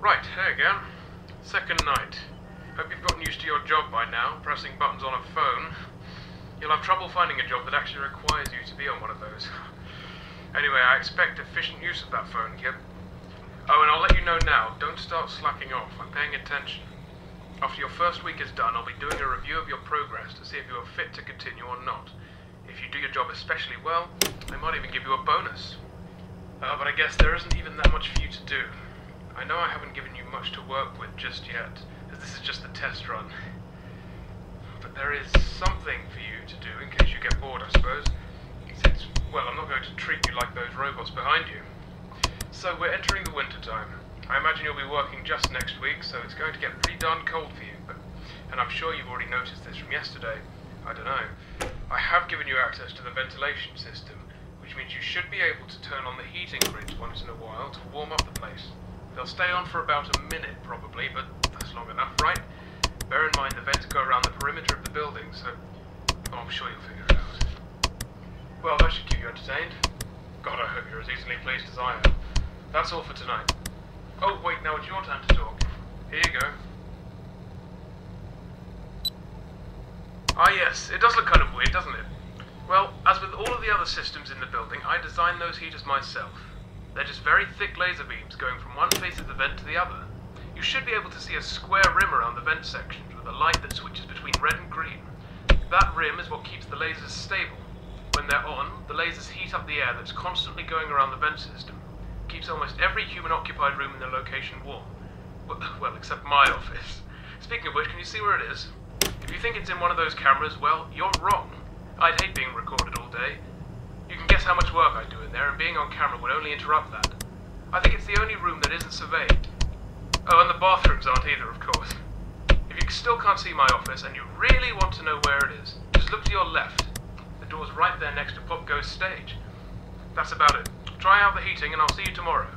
Right, here again. Second night. Hope you've gotten used to your job by now, pressing buttons on a phone. You'll have trouble finding a job that actually requires you to be on one of those. Anyway, I expect efficient use of that phone, kid. Oh, and I'll let you know now, don't start slacking off. I'm paying attention. After your first week is done, I'll be doing a review of your progress to see if you are fit to continue or not. If you do your job especially well, they might even give you a bonus. But I guess there isn't even that much for you to do. I know I haven't given you much to work with just yet, as this is just the test run. But there is something for you to do in case you get bored, I suppose. Since, well, I'm not going to treat you like those robots behind you. So we're entering the winter time. I imagine you'll be working just next week, so it's going to get pretty darn cold for you. And I'm sure you've already noticed this from yesterday. I don't know. I have given you access to the ventilation system, which means you should be able to turn on the heating grids once in a while to warm up the place. They'll stay on for about a minute probably, but that's long enough, right? Bear in mind the vents go around the perimeter of the building, so I'm sure you'll figure it out. Well, that should keep you entertained. God, I hope you're as easily pleased as I am. That's all for tonight. Oh, wait, now it's your turn to talk. Here you go. Ah yes, it does look kind of weird, doesn't it? Well, as with all of the other systems in the building, I designed those heaters myself. They're just very thick laser beams going from one face of the vent to the other. You should be able to see a square rim around the vent sections with a light that switches between red and green. That rim is what keeps the lasers stable. When they're on, the lasers heat up the air that's constantly going around the vent system. Keeps almost every human-occupied room in the location warm. Well, except my office. Speaking of which, can you see where it is? If you think it's in one of those cameras, well, you're wrong. I'd hate being recorded all day. You can guess how much work I do in there, and being on camera would only interrupt that. I think it's the only room that isn't surveyed. Oh, and the bathrooms aren't either, of course. If you still can't see my office, and you really want to know where it is, just look to your left. The door's right there next to Pop Go's stage. That's about it. Try out the heating, and I'll see you tomorrow.